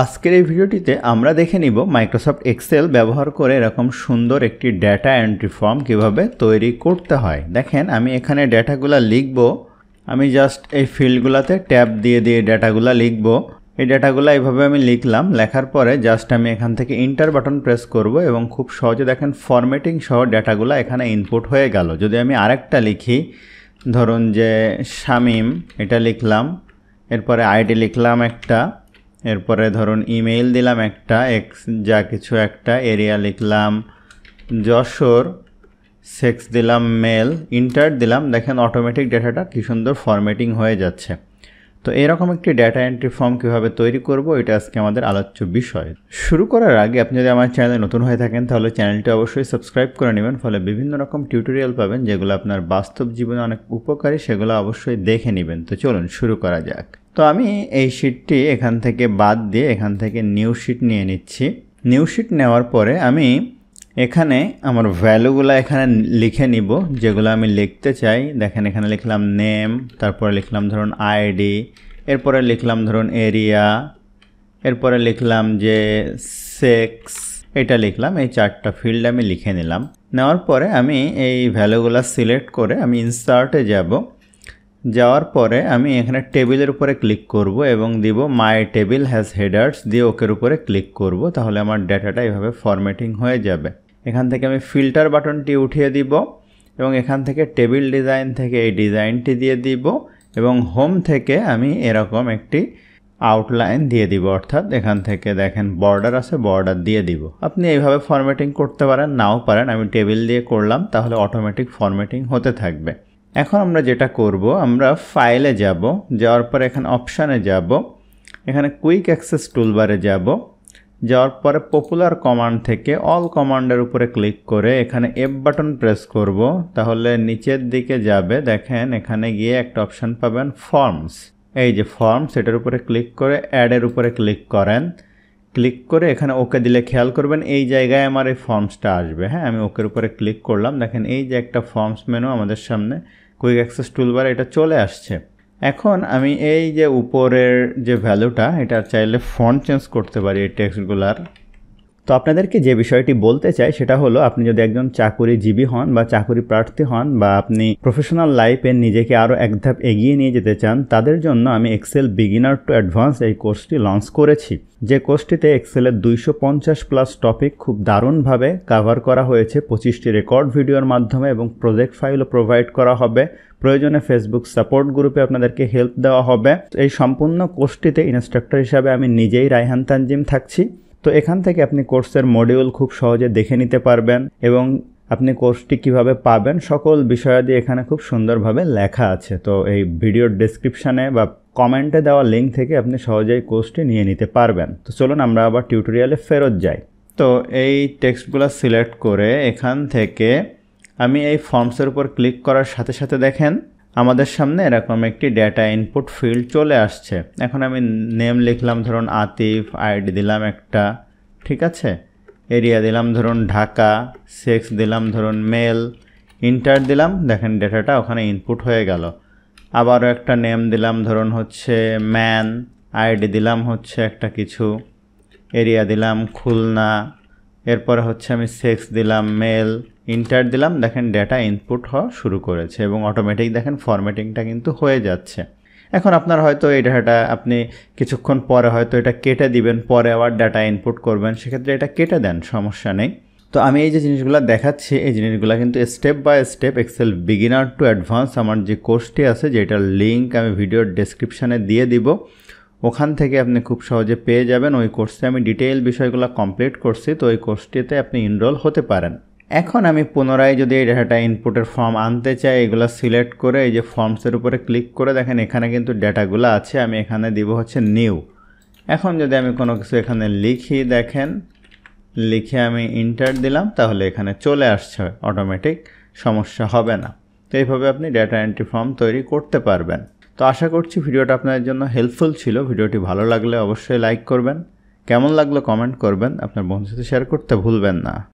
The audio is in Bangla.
আজকের এই ভিডিওটিতে আমরা দেখে নিব মাইক্রোসফট এক্সেল ব্যবহার করে এরকম সুন্দর একটি ডেটা এন্ট্রি ফর্ম কিভাবে তৈরি করতে হয়। দেখেন আমি এখানে ডেটাগুলো লিখব। আমি জাস্ট এই ফিল্ডগুলোতে ট্যাব দিয়ে ডেটাগুলো লিখব। এই ডেটাগুলো এইভাবে আমি লিখলাম। লেখার পরে জাস্ট আমি এখান থেকে ইন্টার বাটন প্রেস করব এবং খুব সহজে দেখেন ফরম্যাটিং সহ ডেটাগুলো এখানে ইনপুট হয়ে গেল। যদি আমি আরেকটা লিখি, ধরুন যে শামীম, এটা লিখলাম, এরপরে আইডি লিখলাম একটা, এরপরে ধরুন ইমেইল দিলাম একটা, যা কিছু একটা, এরিয়া লিখলাম যশোর, সেক্স দিলাম মেল, ইন্টার দিলাম। দেখেন অটোমেটিক ডেটাটা কি সুন্দর ফরম্যাটিং হয়ে যাচ্ছে। তো এরকম একটি ডেটা এন্ট্রি ফর্ম কীভাবে তৈরি করব, এটা আজকে আমাদের আলোচ্য বিষয়। শুরু করার আগে আপনি যদি আমার চ্যানেলে নতুন হয়ে থাকেন তাহলে চ্যানেলটি অবশ্যই সাবস্ক্রাইব করে নেবেন, ফলে বিভিন্ন রকম টিউটোরিয়াল পাবেন যেগুলো আপনার বাস্তব জীবনে অনেক উপকারী, সেগুলো অবশ্যই দেখে নেবেন। তো চলুন শুরু করা যাক। তো আমি এই শিটটি এখান থেকে বাদ দিয়ে এখান থেকে নিউ শিট নিয়ে নিচ্ছি। নিউ শিট নেওয়ার পরে আমি এখানে আমার ভ্যালুগুলো এখানে লিখে নিব, যেগুলো আমি লিখতে চাই। দেখেন এখানে লিখলাম নেম, তারপরে লিখলাম ধরুন আইডি, এরপরে লিখলাম ধরুন এরিয়া, এরপরে লিখলাম যে সেক্স, এটা লিখলাম। এই চারটা ফিল্ড আমি লিখে নিলাম। নেওয়ার পরে আমি এই ভ্যালুগুলো সিলেক্ট করে আমি ইনসার্টে যাব। যাওয়ার পরে আমি এখানে টেবিলের উপরে ক্লিক করব এবং দিব মাই টেবিল হ্যাজ হেডার্স, দিয়ে ওকের উপরে ক্লিক করব। তাহলে আমার ডেটাটা এভাবে ফরম্যাটিং হয়ে যাবে। এখান থেকে আমি ফিল্টার বাটনটি উঠিয়ে দিব এবং এখান থেকে টেবিল ডিজাইন থেকে এই ডিজাইনটি দিয়ে দিব এবং হোম থেকে আমি এরকম একটি আউটলাইন দিয়ে দিব, অর্থাৎ এখান থেকে দেখেন বর্ডার আছে, বর্ডার দিয়ে দিব। আপনি এইভাবে ফরম্যাটিং করতে পারেন, নাও পারেন। আমি টেবিল দিয়ে করলাম, তাহলে অটোমেটিক ফরম্যাটিং হতে থাকবে। এখন আমরা যেটা করব, আমরা ফাইলে যাব, যাওয়ার পরে এখানে অপশানে যাব, এখানে কুইক অ্যাক্সেস টুলবারে যাব, যাওয়ার পরে পপুলার কমান্ড থেকে অল কমান্ডের উপরে ক্লিক করে এখানে এফ বাটন প্রেস করব। তাহলে নিচের দিকে যাবে, দেখেন এখানে গিয়ে একটা অপশান পাবেন ফর্মস। এই যে ফর্মস, এটার উপরে ক্লিক করে অ্যাডের উপরে ক্লিক করেন। ক্লিক করে এখানে ওকে দিলে খেয়াল করবেন এই জায়গায় আমার এই ফর্মসটা আসবে। হ্যাঁ, আমি ওকের উপরে ক্লিক করলাম। দেখেন এই যে একটা ফর্মস মেনু আমাদের সামনে কুইক অ্যাক্সেস টুলবার, এটা চলে আসছে। এখন আমি এই যে উপরের যে ভ্যালুটা, এটা চাইলে ফন্ট চেঞ্জ করতে পারি এই টেক্সটগুলার। তো আপনাদেরকে যে বিষয়টি বলতে চাই সেটা হলো, আপনি যদি একজন চাকুরিজীবী হন বা চাকুরি প্রার্থী হন বা আপনি প্রফেশনাল লাইফে নিজেকে আরও এক ধাপ এগিয়ে নিয়ে যেতে চান, তাদের জন্য আমি এক্সেল বিগিনার টু অ্যাডভান্স এই কোর্সটি লঞ্চ করেছি। যে কোর্সটিতে এক্সেলের 250+ টপিক খুব দারুণভাবে কভার করা হয়েছে 25টি রেকর্ড ভিডিওর মাধ্যমে এবং প্রজেক্ট ফাইলও প্রোভাইড করা হবে। প্রয়োজনে ফেসবুক সাপোর্ট গ্রুপে আপনাদেরকে হেল্প দেওয়া হবে। এই সম্পূর্ণ কোর্সটিতে ইনস্ট্রাক্টর হিসাবে আমি নিজেই রায়হান তানজিম থাকছি। তো এখান থেকে আপনি কোর্সের মডিউল খুব সহজে দেখে নিতে পারবেন এবং আপনি কোর্সটি কিভাবে পাবেন সকল বিষয়াদি এখানে খুব সুন্দরভাবে লেখা আছে। তো এই ভিডিওর ডেসক্রিপশানে বা কমেন্টে দেওয়া লিঙ্ক থেকে আপনি সহজেই কোর্সটি নিয়ে নিতে পারবেন। তো চলুন আমরা আবার টিউটোরিয়ালে ফেরত যাই। তো এই টেক্সটগুলো সিলেক্ট করে এখান থেকে আমি এই ফর্মসের উপর ক্লিক করার সাথে সাথে দেখেন আমাদের সামনে এরকম একটি ডেটা ইনপুট ফিল্ড চলে আসছে। এখন আমি নেম লিখলাম ধরুন আতিফ, আইডি দিলাম একটা, ঠিক আছে, এরিয়া দিলাম ধরুন ঢাকা, সেক্স দিলাম ধরুন মেল, ইন্টার দিলাম। দেখেন ডেটাটা ওখানে ইনপুট হয়ে গেল। আবারও একটা নেম দিলাম ধরুন হচ্ছে ম্যান, আইডি দিলাম হচ্ছে একটা কিছু, এরিয়া দিলাম খুলনা, এরপরে হচ্ছে আমি সেক্স দিলাম মেল, ইন্টার দিলাম। দেখেন ডেটা ইনপুট হওয়া শুরু করেছে এবং অটোমেটিক দেখেন ফরম্যাটিংটা কিন্তু হয়ে যাচ্ছে। এখন আপনার হয়তো এই ডাটাটা আপনি কিছুক্ষণ পরে হয়তো এটা কেটে দিবেন, পরে আবার ডাটা ইনপুট করবেন, সেক্ষেত্রে এটা কেটে দেন, সমস্যা নেই। তো আমি এই যে জিনিসগুলো দেখাচ্ছি, এই জিনিসগুলো কিন্তু step by step Excel beginner to advance আমার যে কোর্সটি আছে, যেটার লিঙ্ক আমি ভিডিওর ডেসক্রিপশানে দিয়ে দিব, ওখান থেকে আপনি খুব সহজে পেয়ে যাবেন। ওই কোর্সে আমি ডিটেইল বিষয়গুলো কমপ্লিট করছি, তো ওই কোর্সটিতে আপনি এনরোল হতে পারেন। এখন আমি পুনরায় যদি এই ডেটাটা ইনপুটের ফর্ম আনতে চাই, এগুলো সিলেক্ট করে এই যে ফর্মসের উপরে ক্লিক করে দেখেন এখানে কিন্তু ডেটাগুলো আছে। আমি এখানে দিব হচ্ছে নিউ। এখন যদি আমি কোনো কিছু এখানে লিখি, দেখেন লিখে আমি ইন্টার দিলাম, তাহলে এখানে চলে আসছে অটোমেটিক, সমস্যা হবে না। তো এইভাবে আপনি ডেটা এন্ট্রি ফর্ম তৈরি করতে পারবেন। তো আশা করছি ভিডিওটা আপনাদের জন্য হেল্পফুল ছিল। ভিডিওটি ভালো লাগলে অবশ্যই লাইক করবেন, কেমন লাগলো কমেন্ট করবেন, আপনার বন্ধুদের সাথে শেয়ার করতে ভুলবেন না।